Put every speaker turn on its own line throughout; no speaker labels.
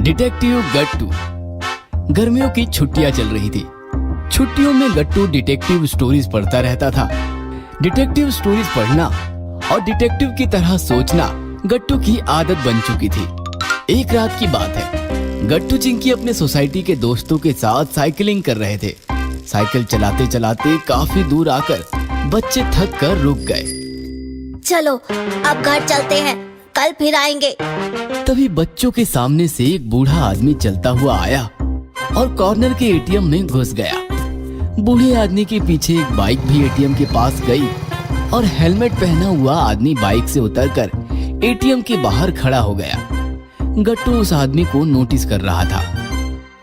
Detective गट्टू। गर्मियों की छुट्टियां चल रही थी। छुट्टियों में गट्टू डिटेक्टिव स्टोरीज पढ़ता रहता था। डिटेक्टिव स्टोरीज पढ़ना और डिटेक्टिव की तरह सोचना गट्टू की आदत बन चुकी थी। एक रात की बात है, गट्टू चिंकी अपने सोसाइटी के दोस्तों के साथ साइकिलिंग कर रहे थे। साइकिल चलाते चलाते काफी दूर आकर बच्चे थक कर रुक गए।
चलो अब घर चलते हैं, कल फिर आएंगे।
तभी बच्चों के सामने से एक बूढ़ा आदमी चलता हुआ आया और कॉर्नर के एटीएम में घुस गया। बूढ़े आदमी के पीछे एक बाइक भी एटीएम के पास गई और हेलमेट पहना हुआ आदमी बाइक से उतरकर एटीएम के बाहर खड़ा हो गया। गट्टू उस आदमी को नोटिस कर रहा था।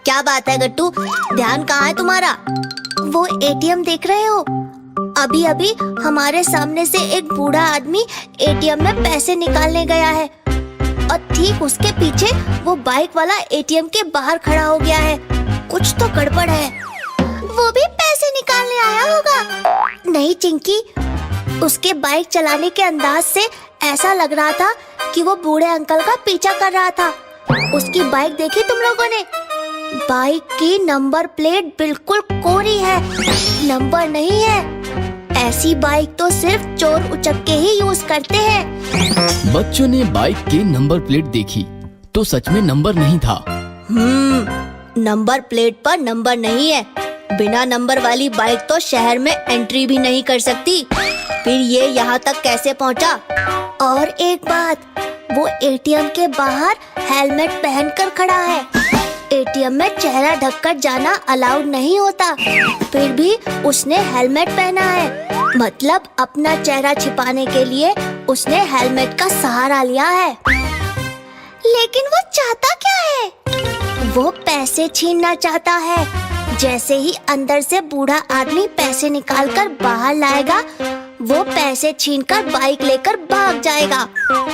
क्या बात है गट्टू, ध्यान कहाँ है तुम्हारा? वो एटीएम देख रहे हो? अभी अभी हमारे सामने से एक बूढ़ा आदमी एटीएम में पैसे निकालने गया है और ठीक उसके पीछे वो बाइक वाला एटीएम के बाहर खड़ा हो गया है। कुछ तो गड़बड़ है। वो भी पैसे निकालने आया होगा। नहीं चिंकी, उसके बाइक चलाने के अंदाज से ऐसा लग रहा था कि वो बूढ़े अंकल का पीछा कर रहा था। उसकी बाइक देखी तुम लोगों ने? बाइक की नंबर प्लेट बिल्कुल कोरी है, नंबर नहीं है। ऐसी बाइक तो सिर्फ चोर उचक्के ही यूज करते हैं।
बच्चों ने बाइक के नंबर प्लेट देखी तो सच में नंबर नहीं था।
नंबर प्लेट पर नंबर नहीं है। बिना नंबर वाली बाइक तो शहर में एंट्री भी नहीं कर सकती। फिर ये यहाँ तक कैसे पहुँचा? और एक बात, वो एटीएम के बाहर हेलमेट पहनकर खड़ा है। एटीएम में चेहरा ढककर जाना अलाउड नहीं होता, फिर भी उसने हेलमेट पहना है। मतलब अपना चेहरा छिपाने के लिए उसने हेलमेट का सहारा लिया है। लेकिन वो चाहता क्या है? वो पैसे छीनना चाहता है। जैसे ही अंदर से बूढ़ा आदमी पैसे निकालकर बाहर लाएगा, वो पैसे छीनकर बाइक लेकर भाग जाएगा।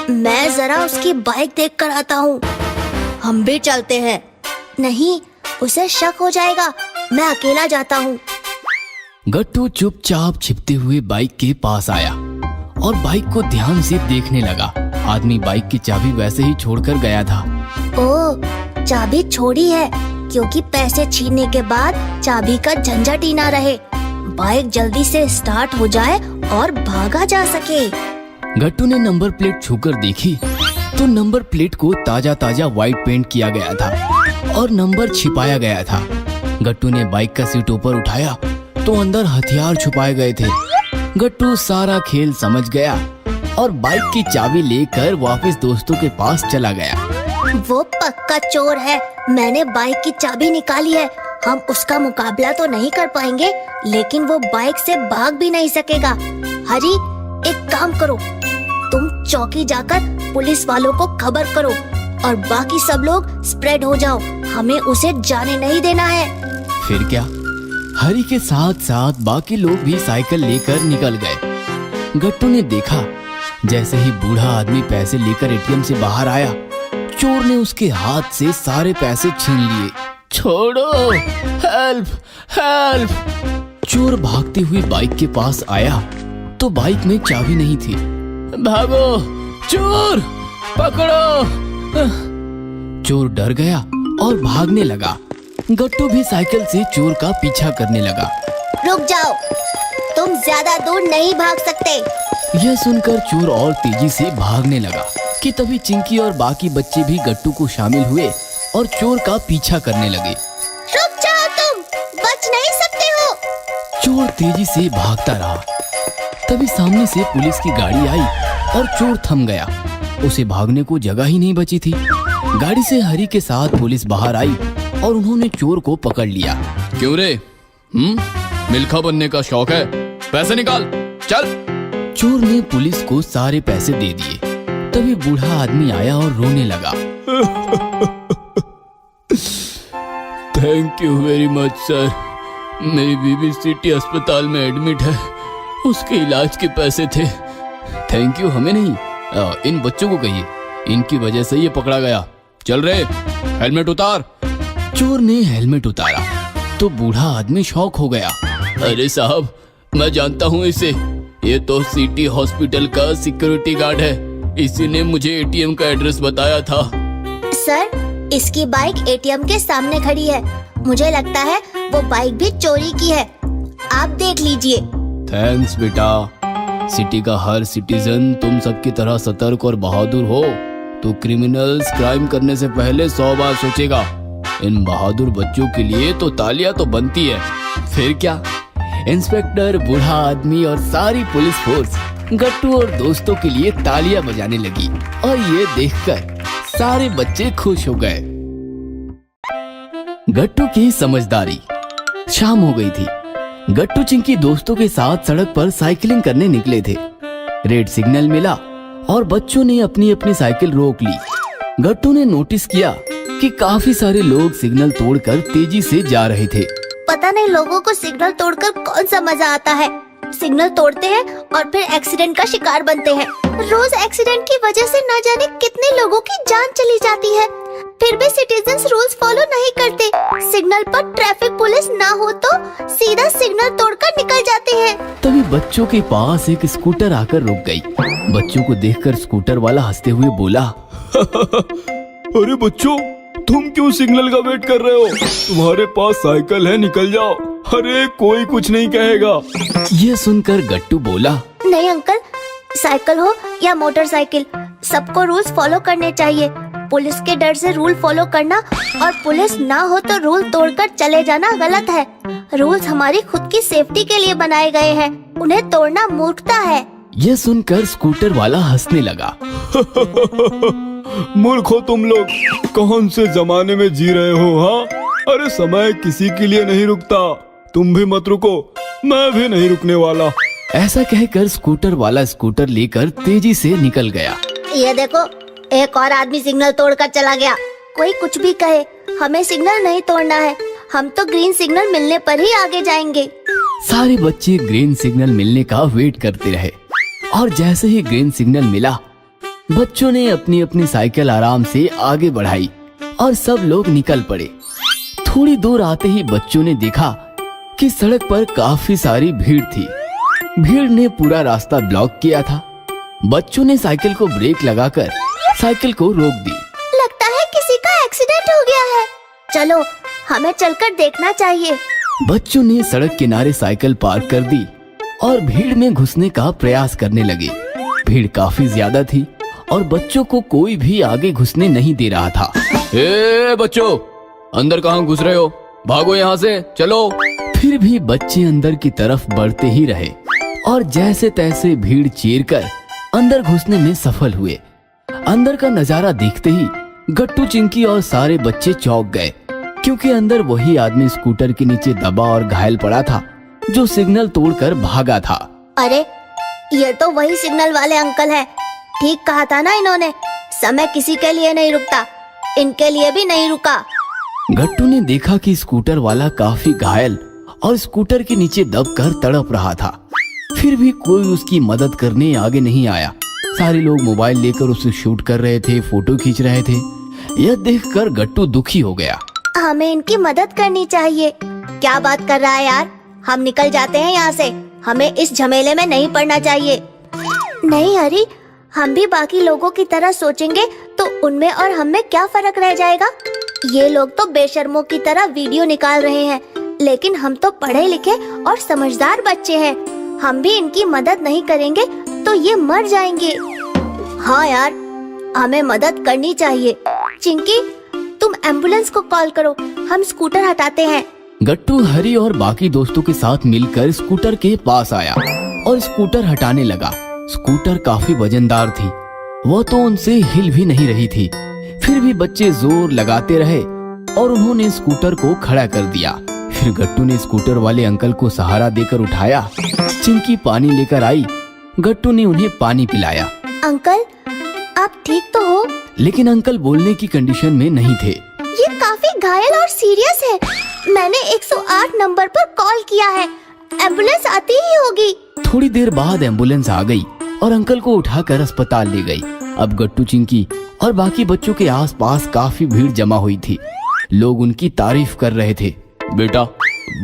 मैं जरा उसकी बाइक देख कर आता हूँ। हम भी चलते हैं। नहीं, उसे शक हो जाएगा। मैं अकेला जाता हूँ।
गट्टू चुपचाप छिपते हुए बाइक के पास आया और बाइक को ध्यान से देखने लगा। आदमी बाइक की चाबी वैसे ही छोड़कर गया था।
ओह, चाबी छोड़ी है क्योंकि पैसे छीनने के बाद चाबी का झंझट ही ना रहे। बाइक जल्दी से स्टार्ट हो जाए और भागा जा सके।
गट्टू ने नंबर प्लेट छूकर देखी तो नंबर प्लेट को ताजा ताजा व्हाइट पेंट किया गया था और नंबर छिपाया गया था। गट्टू ने बाइक का सीट ऊपर उठाया तो अंदर हथियार छुपाए गए थे। गट्टू सारा खेल समझ गया और बाइक की चाबी लेकर वापस दोस्तों के पास चला गया।
वो पक्का चोर है। मैंने बाइक की चाबी निकाली है। हम उसका मुकाबला तो नहीं कर पाएंगे, लेकिन वो बाइक से भाग भी नहीं सकेगा। हरी, एक काम करो, तुम चौकी जाकर पुलिस वालों को खबर करो और बाकी सब लोग स्प्रेड हो जाओ। हमें उसे जाने नहीं देना है।
फिर क्या, हरी के साथ साथ बाकी लोग भी साइकिल लेकर निकल गए। गट्टू ने देखा जैसे ही बूढ़ा आदमी पैसे लेकर एटीएम से बाहर आया, चोर ने उसके हाथ से सारे पैसे छीन लिए। छोड़ो, हेल्प हेल्प! चोर भागते हुए बाइक के पास आया तो बाइक में चाबी नहीं थी। भागो, चोर पकड़ो! चोर डर गया और भागने लगा। गट्टू भी साइकिल से चोर का पीछा करने लगा।
रुक जाओ, तुम ज्यादा दूर नहीं भाग सकते।
यह सुनकर चोर और तेजी से भागने लगा कि तभी चिंकी और बाकी बच्चे भी गट्टू को शामिल हुए और चोर का पीछा करने लगे।
रुक जाओ, तुम बच नहीं सकते हो।
चोर तेजी से भागता रहा। तभी सामने से पुलिस की गाड़ी आई और चोर थम गया। उसे भागने को जगह ही नहीं बची थी। गाड़ी से हरी के साथ पुलिस बाहर आई और उन्होंने चोर को पकड़ लिया।
क्यों रे? मिल्खा बनने का शौक है? पैसे निकाल, चल।
चोर ने पुलिस को सारे पैसे दे दिए। तभी बूढ़ा आदमी आया और रोने लगा। Thank you very much sir. मेरी बीवी सिटी अस्पताल में एडमिट है, उसके इलाज के पैसे थे। थैंक यू हमें नहीं, इन बच्चों को कहिए, इनकी वजह से ये पकड़ा गया। चल रे, हेलमेट उतार। चोर ने हेलमेट उतारा तो बूढ़ा आदमी शॉक हो गया। अरे साहब, मैं जानता हूँ इसे, ये तो सिटी हॉस्पिटल का सिक्योरिटी गार्ड है। इसी ने मुझे एटीएम का एड्रेस बताया था।
सर, इसकी बाइक एटीएम के सामने खड़ी है। मुझे लगता है वो बाइक भी चोरी की है। आप देख लीजिए।
थैंक्स बेटा। सिटी का हर सिटीजन तुम सबकी तरह सतर्क और बहादुर हो तो क्रिमिनल्स क्राइम करने से पहले 100 बार सोचेगा। इन बहादुर बच्चों के लिए तो तालियां तो बनती है। फिर क्या, इंस्पेक्टर, बूढ़ा आदमी और सारी पुलिस फोर्स गट्टू और दोस्तों के लिए तालियां बजाने लगी और ये देखकर सारे बच्चे खुश हो गए। गट्टू की समझदारी। शाम हो गई थी। गट्टू चिंकी दोस्तों के साथ सड़क पर साइकिलिंग करने निकले थे। रेड सिग्नल मिला और बच्चों ने अपनी अपनी साइकिल रोक ली। गट्टू ने नोटिस किया कि काफी सारे लोग सिग्नल तोड़कर तेजी से जा रहे थे।
पता नहीं लोगों को सिग्नल तोड़कर कौन सा मजा आता है। सिग्नल तोड़ते हैं और फिर एक्सीडेंट का शिकार बनते हैं। रोज एक्सीडेंट की वजह से न जाने कितने लोगों की जान चली जाती है। फिर भी सिटीजन्स रूल्स फॉलो नहीं करते। सिग्नल पर ट्रैफिक पुलिस ना हो तो सीधा सिग्नल तोड़कर निकल जाते हैं।
तभी बच्चों के पास एक स्कूटर आकर रुक गई। बच्चों को देखकर स्कूटर वाला हंसते हुए बोला,
अरे बच्चों, तुम क्यों सिग्नल का वेट कर रहे हो? तुम्हारे पास साइकिल है, निकल जाओ। अरे कोई कुछ नहीं कहेगा।
ये सुनकर गट्टू बोला,
नहीं अंकल, साइकिल हो या मोटरसाइकिल, सबको रूल्स फॉलो करने चाहिए। पुलिस के डर से रूल फॉलो करना और पुलिस ना हो तो रूल तोड़कर चले जाना गलत है। रूल्स हमारी खुद की सेफ्टी के लिए बनाए गए हैं, उन्हें तोड़ना मूर्खता है।
ये सुनकर स्कूटर वाला हंसने लगा।
मूर्ख हो तुम लोग, कौन से जमाने में जी रहे हो? हाँ, अरे समय किसी के लिए नहीं रुकता। तुम भी मत रुको, मैं भी नहीं रुकने वाला।
ऐसा कहकर स्कूटर वाला स्कूटर लेकर तेजी से निकल गया।
ये देखो, एक और आदमी सिग्नल तोड़कर चला गया। कोई कुछ भी कहे, हमें सिग्नल नहीं तोड़ना है। हम तो ग्रीन सिग्नल मिलने पर ही आगे जाएंगे।
सारे बच्चे ग्रीन सिग्नल मिलने का वेट करते रहे और जैसे ही ग्रीन सिग्नल मिला, बच्चों ने अपनी अपनी साइकिल आराम से आगे बढ़ाई और सब लोग निकल पड़े। थोड़ी दूर आते ही बच्चों ने देखा कि सड़क पर काफी सारी भीड़ थी। भीड़ ने पूरा रास्ता ब्लॉक किया था। बच्चों ने साइकिल को ब्रेक लगाकर साइकिल को रोक दी।
लगता है किसी का एक्सीडेंट हो गया है। चलो, हमें चलकर देखना चाहिए।
बच्चों ने सड़क किनारे साइकिल पार्क कर दी और भीड़ में घुसने का प्रयास करने लगे। भीड़ काफी ज्यादा थी और बच्चों को कोई भी आगे घुसने नहीं दे रहा था।
ए बच्चों, अंदर कहाँ घुस रहे हो? भागो यहाँ से, चलो।
फिर भी बच्चे अंदर की तरफ बढ़ते ही रहे और जैसे तैसे भीड़ चीरकर अंदर घुसने में सफल हुए। अंदर का नजारा देखते ही गट्टू, चिंकी और सारे बच्चे चौंक गए, क्योंकि अंदर वही आदमी स्कूटर के नीचे दबा और घायल पड़ा था जो सिग्नल तोड़कर भागा था।
अरे, ये तो वही सिग्नल वाले अंकल हैं। ठीक कहा था ना इन्होंने, समय किसी के लिए नहीं रुकता, इनके लिए भी नहीं रुका।
गट्टू ने देखा कि स्कूटर वाला काफी घायल और स्कूटर के नीचे दबकर तड़प रहा था। फिर भी कोई उसकी मदद करने आगे नहीं आया। सारे लोग मोबाइल लेकर उसे शूट कर रहे थे, फोटो खींच रहे थे। यह देखकर गट्टू दुखी हो गया।
हमें इनकी मदद करनी चाहिए। क्या बात कर रहा है यार, हम निकल जाते हैं यहाँ से। हमें इस झमेले में नहीं पड़ना चाहिए। नहीं हरी, हम भी बाकी लोगों की तरह सोचेंगे तो उनमें और हम में क्या फर्क रह जाएगा। ये लोग तो बेशर्मों की तरह वीडियो निकाल रहे हैं, लेकिन हम तो पढ़े लिखे और समझदार बच्चे हैं। हम भी इनकी मदद नहीं करेंगे तो ये मर जाएंगे। हाँ यार, हमें मदद करनी चाहिए। चिंकी, तुम एम्बुलेंस को कॉल करो, हम स्कूटर हटाते हैं।
गट्टू, हरी और बाकी दोस्तों के साथ मिलकर स्कूटर के पास आया और स्कूटर हटाने लगा। स्कूटर काफी वजनदार थी, वह तो उनसे हिल भी नहीं रही थी। फिर भी बच्चे जोर लगाते रहे और उन्होंने स्कूटर को खड़ा कर दिया। फिर गट्टू ने स्कूटर वाले अंकल को सहारा देकर उठाया। चिंकी पानी लेकर आई। गट्टू ने उन्हें पानी पिलाया।
अंकल, आप ठीक तो हो?
लेकिन अंकल बोलने की कंडीशन में नहीं थे।
ये काफी घायल और सीरियस है। मैंने 108 नंबर पर कॉल किया है, एम्बुलेंस आती ही होगी।
थोड़ी देर बाद एम्बुलेंस आ गई और अंकल को उठाकर अस्पताल ले गई। अब गट्टू, चिंकी और बाकी बच्चों के आसपास काफी भीड़ जमा हुई थी। लोग उनकी तारीफ कर रहे थे।
बेटा,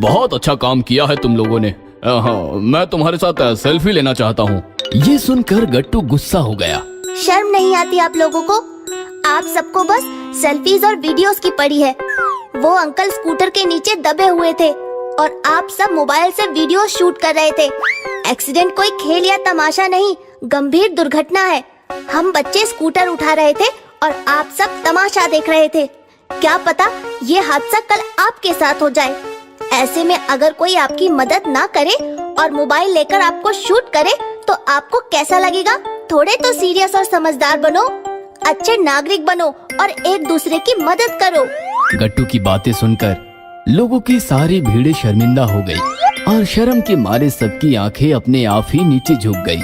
बहुत अच्छा काम किया है तुम लोगों ने। हाँ, मैं तुम्हारे साथ सेल्फी लेना चाहता हूँ।
ये सुनकर गट्टू गुस्सा हो गया।
शर्म नहीं आती आप लोगों को? आप सबको बस सेल्फीज और वीडियोस की पड़ी है। वो अंकल स्कूटर के नीचे दबे हुए थे और आप सब मोबाइल से वीडियो शूट कर रहे थे। एक्सीडेंट कोई खेल या तमाशा नहीं, गंभीर दुर्घटना है। हम बच्चे स्कूटर उठा रहे थे और आप सब तमाशा देख रहे थे। क्या पता ये हादसा कल आपके साथ हो जाए। ऐसे में अगर कोई आपकी मदद ना करे और मोबाइल लेकर आपको शूट करे तो आपको कैसा लगेगा? थोड़े तो सीरियस और समझदार बनो, अच्छे नागरिक बनो और एक दूसरे की मदद करो।
गट्टू की बातें सुनकर लोगों की सारी भीड़ शर्मिंदा हो गई और शर्म के मारे सबकी आंखें अपने आप ही नीचे झुक गई।